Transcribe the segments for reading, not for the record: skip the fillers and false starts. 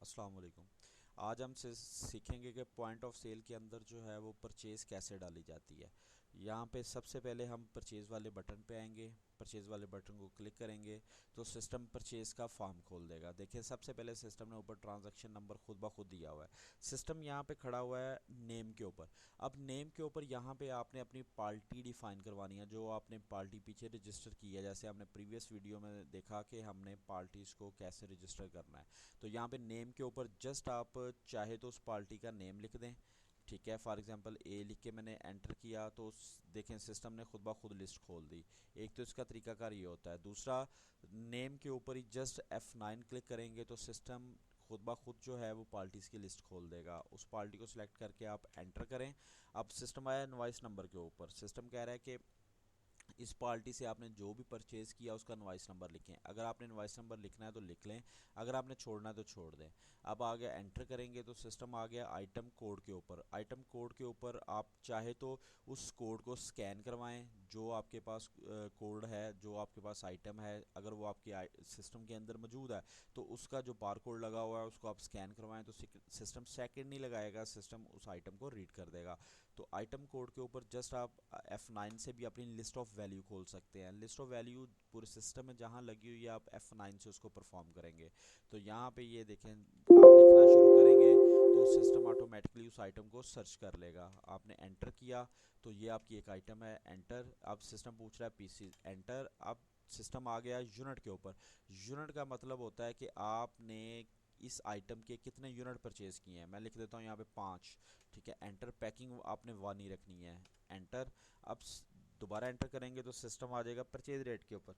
अस्सलाम वालेकुम। आज हम सीखेंगे कि पॉइंट ऑफ सेल के अंदर जो है वो परचेज़ कैसे डाली जाती है। यहाँ पे सबसे पहले हम परचेज़ वाले बटन पे आएंगे। परचेज़ वाले बटन को क्लिक करेंगे तो सिस्टम परचेज़ का फॉर्म खोल देगा। देखिए सबसे पहले सिस्टम ने ऊपर ट्रांजैक्शन नंबर खुद ब खुद दिया हुआ है। सिस्टम यहाँ पे खड़ा हुआ है नेम के ऊपर। अब नेम के ऊपर यहाँ पे आपने अपनी पार्टी डिफ़ाइन करवानी है, जो आपने पार्टी पीछे रजिस्टर की है। जैसे हमने प्रीवियस वीडियो में देखा कि हमने पार्टीज़ को कैसे रजिस्टर करना है। तो यहाँ पे नेम के ऊपर जस्ट आप चाहे तो उस पार्टी का नेम लिख दें। ठीक है, फॉर एग्जांपल ए लिख के मैंने एंटर किया तो देखें सिस्टम ने खुद ब खुद लिस्ट खोल दी। एक तो इसका तरीकाकार ये होता है। दूसरा, नेम के ऊपर ही जस्ट F9 क्लिक करेंगे तो सिस्टम खुद ब खुद जो है वो पार्टीज़ की लिस्ट खोल देगा। उस पार्टी को सिलेक्ट करके आप एंटर करें। अब सिस्टम आया इनवॉइस नंबर के ऊपर। सिस्टम कह रहा है कि इस पार्टी से आपने जो भी परचेज़ किया उसका इनवॉइस नंबर लिखें। अगर आपने इनवॉइस नंबर लिखना है तो लिख लें, अगर आपने छोड़ना है तो छोड़ दें। अब आ गया एंटर करेंगे तो सिस्टम आ गया आइटम कोड के ऊपर। आइटम कोड के ऊपर आप चाहे तो उस कोड को स्कैन करवाएं, जो आपके पास कोड है, जो आपके पास आइटम है, अगर वो आपके सिस्टम के अंदर मौजूद है तो उसका जो बार कोड लगा हुआ है उसको आप स्कैन करवाएं तो सिस्टम सेकंड नहीं लगाएगा, सिस्टम उस आइटम को रीड कर देगा। तो आइटम कोड के ऊपर जस्ट आप F9 से भी अपनी लिस्ट ऑफ वैल्यू खोल सकते हैं। लिस्ट ऑफ वैल्यू पूरे सिस्टम में जहाँ लगी हुई है आप F9 से उसको परफॉर्म करेंगे। तो यहाँ पे ये देखें, आप लिखना शुरू करेंगे तो सिस्टम ऑटोमेटिकली उस आइटम को सर्च कर लेगा। आपने एंटर किया तो ये आपकी एक आइटम है, एंटर। अब सिस्टम पूछ रहा है पीसी, एंटर। अब सिस्टम आ गया यूनिट के ऊपर। यूनिट का मतलब होता है कि आपने इस आइटम के कितने यूनिट परचेज किए हैं। मैं लिख देता हूँ यहाँ पे 5। ठीक है, एंटर। पैकिंग आपने 1 ही रखनी है, एंटर। अब दोबारा एंटर करेंगे तो सिस्टम आ जाएगा परचेज रेट के ऊपर।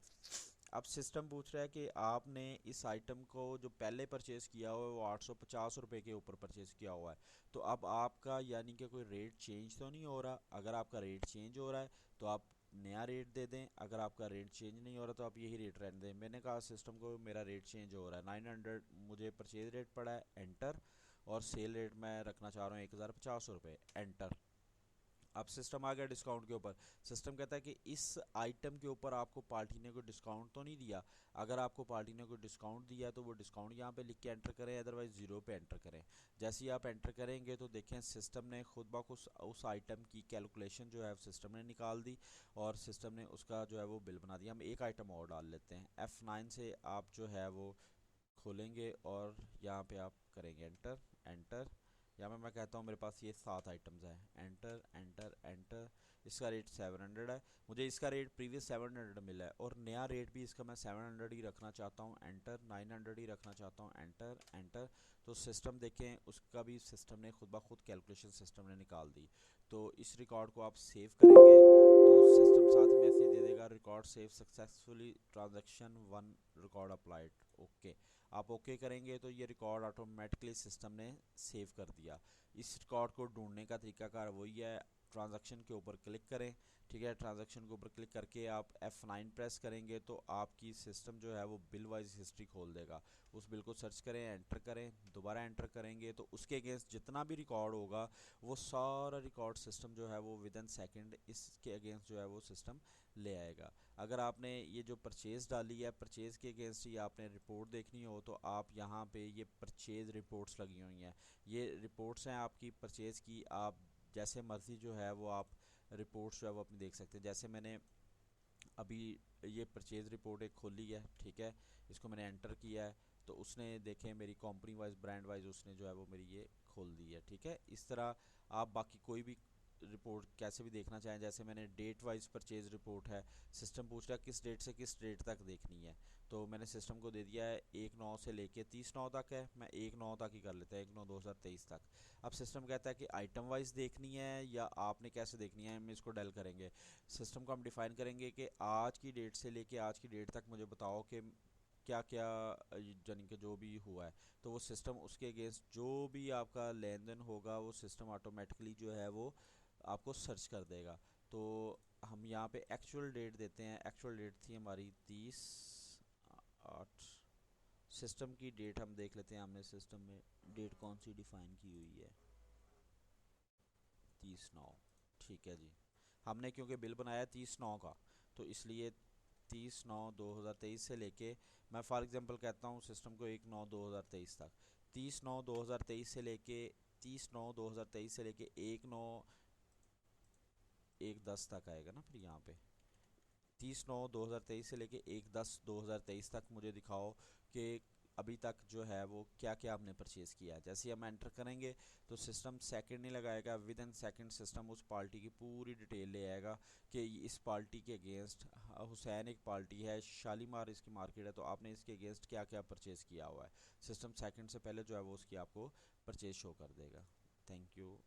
अब सिस्टम पूछ रहा है कि आपने इस आइटम को जो पहले परचेज़ किया हुआ है वो 850 रुपये के ऊपर परचेज़ किया हुआ है। तो अब आपका यानी कि कोई रेट चेंज तो नहीं हो रहा। अगर आपका रेट चेंज हो रहा है तो आप नया रेट दे दें, अगर आपका रेट चेंज नहीं हो रहा तो आप यही रेट रहने दें। मैंने कहा सिस्टम को मेरा रेट चेंज हो रहा है, 900 मुझे परचेज रेट पड़ा है, एंटर। और सेल रेट मैं रखना चाह रहा हूँ 1050 रुपये, एंटर। अब सिस्टम आ गया डिस्काउंट के ऊपर। सिस्टम कहता है कि इस आइटम के ऊपर आपको पार्टी ने कोई डिस्काउंट तो नहीं दिया। अगर आपको पार्टी ने कोई डिस्काउंट दिया तो वो डिस्काउंट यहाँ पे लिख के एंटर करें, अदरवाइज ज़ीरो पे एंटर करें। जैसे ही आप एंटर करेंगे तो देखें सिस्टम ने खुद ब खुद उस आइटम की कैलकुलेशन जो है सिस्टम ने निकाल दी और सिस्टम ने उसका जो है वो बिल बना दिया। हम एक आइटम और डाल लेते हैं। F9 से आप जो है वो खोलेंगे और यहाँ पे आप करेंगे एंटर, एंटर। यहाँ पे मैं कहता हूँ मेरे पास ये 7 आइटम्स हैं, एंटर, एंटर, एंटर। इसका रेट 700 है। मुझे इसका रेट प्रीवियस 700 मिला है और नया रेट भी इसका मैं 700 ही रखना चाहता हूँ, एंटर। 900 ही रखना चाहता हूँ, एंटर, एंटर। तो सिस्टम देखें उसका भी सिस्टम ने खुद ब खुद कैलकुलेशन सिस्टम ने निकाल दी। तो इस रिकॉर्ड को आप सेव करेंगे तो सिस्टम साथ ही मैसेज दे देगा record save successfully, transaction 1 record applied, okay. आप ओके करेंगे तो ये रिकॉर्ड ऑटोमेटिकली सिस्टम ने सेव कर दिया। इस रिकॉर्ड को ढूंढने का तरीकाकार वही है, ट्रांजैक्शन के ऊपर क्लिक करें। ठीक है, ट्रांजैक्शन के ऊपर क्लिक करके आप F9 प्रेस करेंगे तो आपकी सिस्टम जो है वो बिल वाइज हिस्ट्री खोल देगा। उस बिल को सर्च करें, एंटर करें, दोबारा एंटर करेंगे तो उसके अगेंस्ट जितना भी रिकॉर्ड होगा वो सारा रिकॉर्ड सिस्टम जो है वो विद इन सेकेंड इसके अगेंस्ट जो है वो सिस्टम ले आएगा। अगर आपने ये जो परचेज़ डाली है, परचेज़ के अगेंस्ट ही आपने रिपोर्ट देखनी हो तो आप यहाँ पे ये परचेज़ रिपोर्ट्स लगी हुई हैं। ये रिपोर्ट्स हैं आपकी परचेज़ की। आप जैसे मर्ज़ी जो है वो आप रिपोर्ट्स जो है वो अपनी देख सकते हैं। जैसे मैंने अभी ये परचेज़ रिपोर्ट एक खोली है, ठीक है, इसको मैंने एंटर किया है तो उसने देखें मेरी कंपनी वाइज ब्रांड वाइज उसने जो है वो मेरी ये खोल दी है। ठीक है, इस तरह आप बाकी कोई भी रिपोर्ट कैसे भी देखना चाहें। जैसे मैंने डेट वाइज परचेज रिपोर्ट है, सिस्टम पूछ रहा है किस डेट से किस डेट तक देखनी है। तो मैंने सिस्टम को दे दिया है 1/9 से लेके 30/9 तक है, मैं 1/9 तक ही कर लेता है, 1/9/2023 तक। अब सिस्टम कहता है कि आइटम वाइज देखनी है या आपने कैसे देखनी है, हम इसको डेल करेंगे। सिस्टम को हम डिफाइन करेंगे कि आज की डेट से लेके आज की डेट तक मुझे बताओ कि क्या क्या यानी कि जो भी हुआ है। तो वो सिस्टम उसके अगेंस्ट जो भी आपका लेन देन होगा वो सिस्टम ऑटोमेटिकली जो है वो आपको सर्च कर देगा। तो हम यहाँ पे एक्चुअल डेट देते हैं। एक्चुअल डेट थी हमारी 30/8। सिस्टम की डेट हम देख लेते हैं, हमने सिस्टम में डेट कौन सी डिफाइन की हुई है, 30/9। ठीक है जी, हमने क्योंकि बिल बनाया 30/9 का तो इसलिए 30/9/2023 से लेके मैं फॉर एग्जांपल कहता हूँ सिस्टम को 1/9/2023 तक। 30/9/2023 से लेके 30/9/2023 से लेके 1/9/1/10 तक आएगा ना। फिर यहाँ पे 30/9/2023 से लेके 1/10/2023 तक मुझे दिखाओ कि अभी तक जो है वो क्या क्या हमने परचेज़ किया है। जैसे ही हम एंटर करेंगे तो सिस्टम सेकंड नहीं लगाएगा, विद इन सेकंड सिस्टम उस पार्टी की पूरी डिटेल ले आएगा कि इस पार्टी के अगेंस्ट, हुसैन एक पार्टी है, शालीमार इसकी मार्केट है, तो आपने इसके अगेंस्ट क्या क्या परचेज़ किया हुआ है। सिस्टम सेकंड से पहले जो है वो उसकी आपको परचेज शो कर देगा। Thank you.